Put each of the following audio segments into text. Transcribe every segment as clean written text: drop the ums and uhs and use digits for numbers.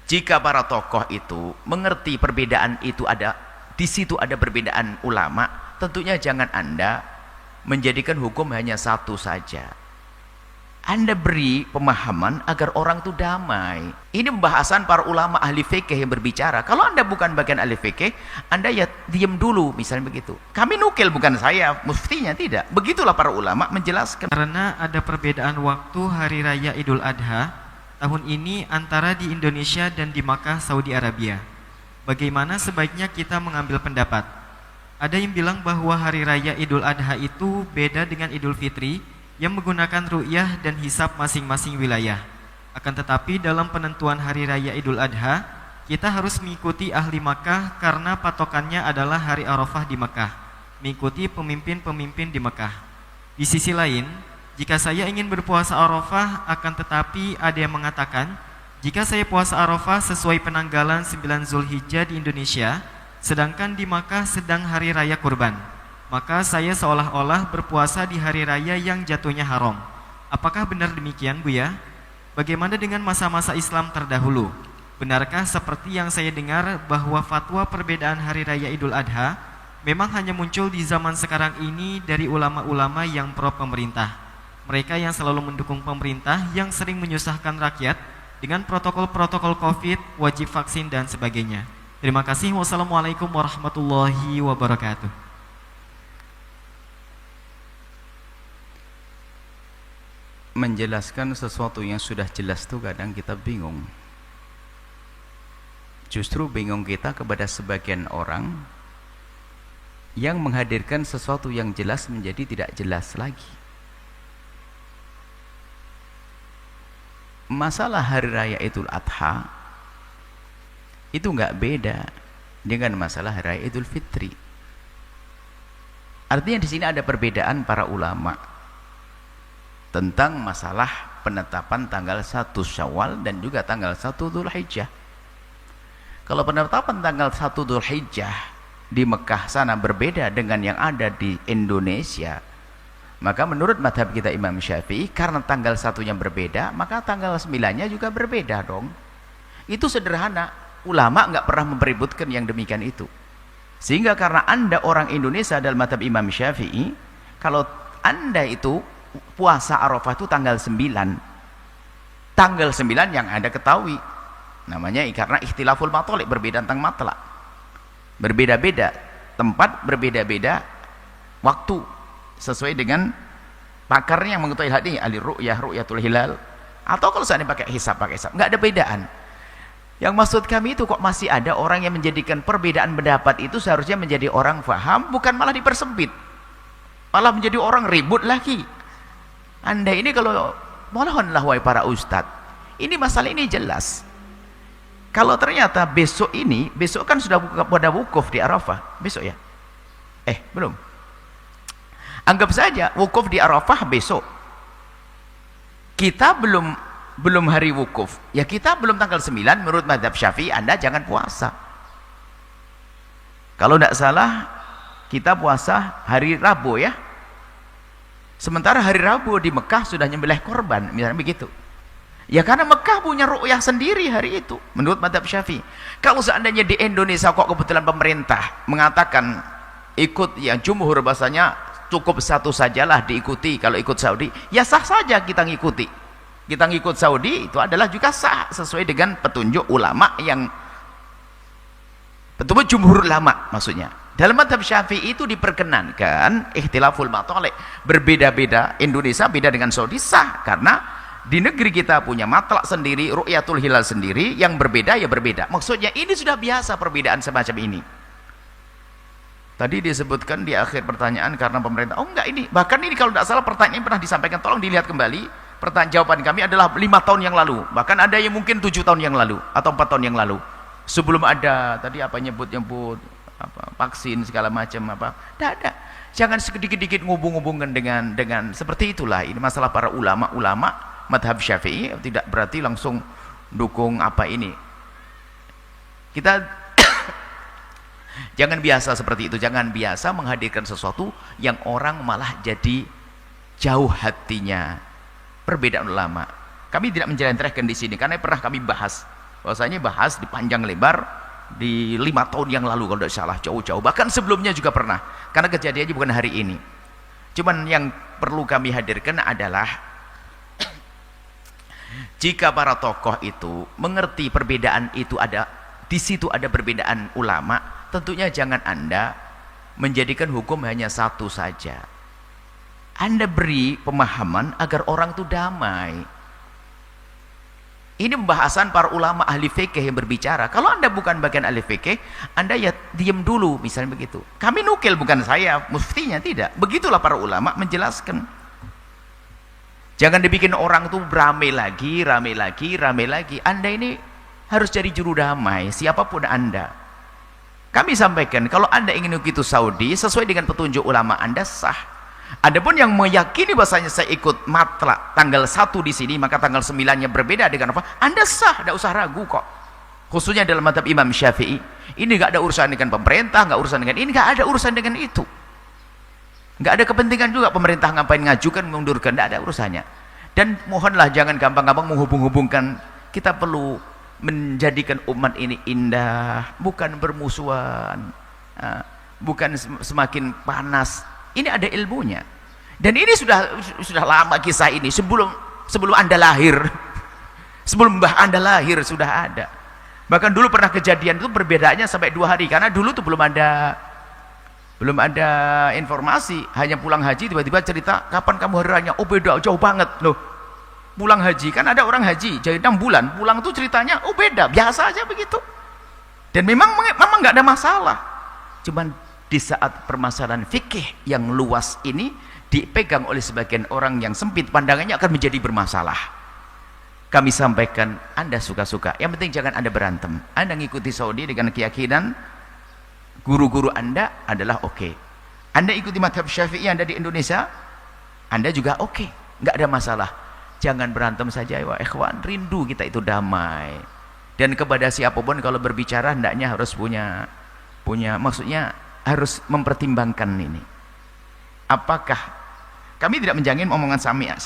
Jika para tokoh itu mengerti perbedaan itu ada, di situ ada perbedaan ulama, tentunya jangan Anda menjadikan hukum hanya satu saja. Anda beri pemahaman agar orang itu damai. Ini pembahasan para ulama ahli fikih yang berbicara. Kalau Anda bukan bagian ahli fikih, Anda ya diam dulu, misalnya begitu. Kami nukil, bukan saya, muftinya tidak. Begitulah para ulama menjelaskan. Karena ada perbedaan waktu Hari Raya Idul Adha tahun ini antara di Indonesia dan di Makkah, Saudi Arabia. Bagaimana sebaiknya kita mengambil pendapat? Ada yang bilang bahwa Hari Raya Idul Adha itu beda dengan Idul Fitri yang menggunakan ru'yah dan hisab masing-masing wilayah. Akan tetapi dalam penentuan Hari Raya Idul Adha, kita harus mengikuti ahli Makkah karena patokannya adalah Hari Arafah di Makkah, mengikuti pemimpin-pemimpin di Makkah. Di sisi lain, jika saya ingin berpuasa Arafah, akan tetapi ada yang mengatakan, jika saya puasa Arafah sesuai penanggalan 9 Zulhijjah di Indonesia, sedangkan di Makkah sedang Hari Raya Kurban, maka saya seolah-olah berpuasa di hari raya yang jatuhnya haram. Apakah benar demikian, Buya? Bagaimana dengan masa-masa Islam terdahulu? Benarkah seperti yang saya dengar bahwa fatwa perbedaan hari raya Idul Adha memang hanya muncul di zaman sekarang ini dari ulama-ulama yang pro pemerintah? Mereka yang selalu mendukung pemerintah yang sering menyusahkan rakyat dengan protokol-protokol Covid, wajib vaksin dan sebagainya. Terima kasih. Wassalamualaikum warahmatullahi wabarakatuh. Menjelaskan sesuatu yang sudah jelas itu kadang kita bingung. Justru bingung kita kepada sebagian orang yang menghadirkan sesuatu yang jelas menjadi tidak jelas lagi. Masalah hari raya Idul Adha itu nggak beda dengan masalah hari raya Idul Fitri. Artinya di sini ada perbedaan para ulama tentang masalah penetapan tanggal 1 Syawal dan juga tanggal 1 Dzulhijjah. Kalau penetapan tanggal 1 Dzulhijjah di Mekah sana berbeda dengan yang ada di Indonesia, maka menurut madhab kita Imam Syafi'i, karena tanggal satunya berbeda, maka tanggal 9-nya juga berbeda dong. Itu sederhana. Ulama nggak pernah mempeributkan yang demikian itu. Sehingga karena Anda orang Indonesia dalam madhab Imam Syafi'i, kalau Anda itu puasa Arafah itu tanggal 9. Tanggal 9 yang Anda ketahui namanya karena ikhtilaful matalik, berbeda tentang matlak. Berbeda-beda tempat, berbeda-beda waktu sesuai dengan pakarnya yang mengetahui hal ini, ahli ru'yah, ru'yatul hilal, atau kalau seandainya pakai hisab, nggak ada bedaan. Yang maksud kami itu kok masih ada orang yang menjadikan perbedaan pendapat itu seharusnya menjadi orang faham, bukan malah dipersempit, malah menjadi orang ribut lagi. Anda ini kalau mohonlah wahai para ustadz, ini masalah ini jelas. Kalau ternyata besok kan sudah pada wukuf di Arafah besok ya? Belum. Anggap saja wukuf di Arafah besok. Kita belum hari wukuf. Ya kita belum tanggal 9 menurut mazhab Syafi'i, Anda jangan puasa. Kalau tidak salah kita puasa hari Rabu ya. Sementara hari Rabu di Mekah sudah nyembelih korban, misalnya begitu. Ya karena Mekah punya ru'yah sendiri hari itu menurut mazhab Syafi'i. Kalau seandainya di Indonesia kok kebetulan pemerintah mengatakan ikut yang jumhur, bahasanya cukup satu sajalah diikuti, kalau ikut Saudi ya sah saja kita ngikuti. Kita ngikut Saudi itu adalah juga sah sesuai dengan petunjuk ulama yang betul-betul jumhur ulama maksudnya. Dalam mazhab Syafi'i itu diperkenankan ikhtilaful matalik, berbeda-beda. Indonesia beda dengan Saudi sah karena di negeri kita punya matlak sendiri, ru'yatul hilal sendiri, yang berbeda ya berbeda. Maksudnya ini sudah biasa perbedaan semacam ini. Tadi disebutkan di akhir pertanyaan karena pemerintah. Oh enggak, ini bahkan ini kalau tidak salah pertanyaan ini pernah disampaikan, tolong dilihat kembali. Pertanyaan jawaban kami adalah 5 tahun yang lalu, bahkan ada yang mungkin 7 tahun yang lalu atau 4 tahun yang lalu. Sebelum ada tadi apa nyebut apa vaksin segala macam apa. Tidak ada. Jangan sedikit-sedikit ngubung-hubungkan dengan seperti itulah. Ini masalah para ulama madhab Syafi'i, tidak berarti langsung dukung apa ini. Kita jangan biasa seperti itu, jangan biasa menghadirkan sesuatu yang orang malah jadi jauh hatinya. Perbedaan ulama kami tidak menjelaskan di sini karena pernah kami bahas Bahwasanya bahas di panjang lebar di 5 tahun yang lalu kalau tidak salah, jauh-jauh, bahkan sebelumnya juga pernah, karena kejadiannya bukan hari ini. Cuman yang perlu kami hadirkan adalah jika para tokoh itu mengerti perbedaan itu ada, di situ ada perbedaan ulama, tentunya jangan Anda menjadikan hukum hanya satu saja. Anda beri pemahaman agar orang itu damai. Ini pembahasan para ulama ahli fikih yang berbicara. Kalau Anda bukan bagian ahli fikih, Anda ya diam dulu, misalnya begitu. Kami nukil, bukan saya, muftinya tidak. Begitulah para ulama menjelaskan. Jangan dibikin orang tuh rame lagi, rame lagi, rame lagi. Anda ini harus jadi juru damai, siapapun Anda. Kami sampaikan, kalau Anda ingin begitu Saudi, sesuai dengan petunjuk ulama Anda sah. Adapun yang meyakini bahasanya saya ikut matlak tanggal 1 di sini, maka tanggal 9-nya berbeda dengan apa? Anda sah, tidak usah ragu kok. Khususnya dalam mazhab Imam Syafi'i. Ini nggak ada urusan dengan pemerintah, nggak urusan dengan ini, nggak ada urusan dengan itu. Nggak ada kepentingan juga pemerintah ngapain ngajukan, mengundurkan, nggak ada urusannya. Dan mohonlah jangan gampang-gampang menghubung-hubungkan. Kita perlu menjadikan umat ini indah, bukan bermusuhan, bukan semakin panas. Ini ada ilmunya, dan ini sudah lama kisah ini, sebelum Anda lahir, sebelum mbah Anda lahir sudah ada. Bahkan dulu pernah kejadian itu perbedaannya sampai 2 hari, karena dulu tuh belum ada informasi, hanya pulang haji tiba-tiba cerita kapan kamu hari raya, oh beda jauh banget loh. Pulang haji kan ada orang haji jadi 6 bulan, pulang tuh ceritanya oh beda, biasa aja begitu. Dan memang nggak ada masalah, cuman di saat permasalahan fikih yang luas ini dipegang oleh sebagian orang yang sempit pandangannya akan menjadi bermasalah. Kami sampaikan, Anda suka-suka, yang penting jangan Anda berantem. Anda ngikuti Saudi dengan keyakinan guru-guru Anda adalah oke. Anda ikuti mazhab Syafi'i Anda di Indonesia, Anda juga oke, nggak ada masalah. Jangan berantem saja ya ikhwan, rindu kita itu damai. Dan kepada siapapun kalau berbicara hendaknya harus punya maksudnya harus mempertimbangkan ini. Apakah kami tidak menjamin omongan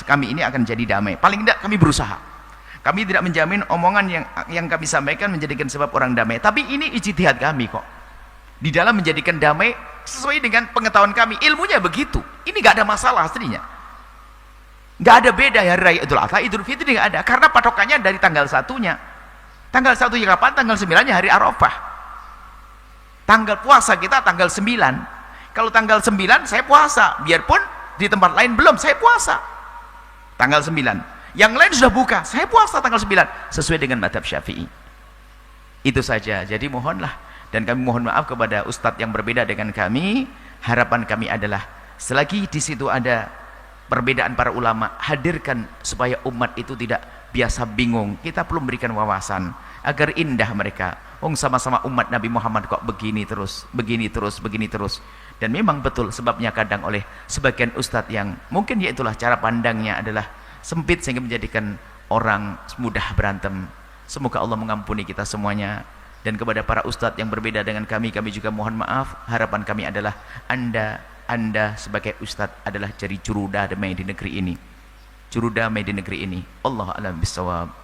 kami ini akan jadi damai? Paling tidak kami berusaha. Kami tidak menjamin omongan yang kami sampaikan menjadikan sebab orang damai. Tapi ini ijtihad kami kok. Di dalam menjadikan damai sesuai dengan pengetahuan kami, ilmunya begitu. Ini nggak ada masalah aslinya. Nggak ada beda hari raya Idul Adha, Idul Fitri nggak ada. Karena patokannya dari tanggal 1-nya. Tanggal 1-nya kapan? Tanggal 9-nya hari Arafah. Tanggal puasa kita tanggal 9. Kalau tanggal 9 saya puasa, biarpun di tempat lain belum, saya puasa tanggal 9. Yang lain sudah buka, saya puasa tanggal 9 sesuai dengan mazhab Syafi'i. Itu saja. Jadi mohonlah, dan kami mohon maaf kepada ustadz yang berbeda dengan kami. Harapan kami adalah selagi di situ ada perbedaan para ulama, hadirkan supaya umat itu tidak biasa bingung. Kita perlu memberikan wawasan agar indah mereka. Sama-sama umat Nabi Muhammad kok begini terus, begini terus, begini terus. Dan memang betul sebabnya kadang oleh sebagian ustadz yang mungkin ya itulah cara pandangnya adalah sempit sehingga menjadikan orang mudah berantem. Semoga Allah mengampuni kita semuanya. Dan kepada para ustadz yang berbeda dengan kami juga mohon maaf. Harapan kami adalah Anda sebagai ustadz adalah jadi juru damai di negeri ini. Juru damai di negeri ini. Allah a'lam bishawab.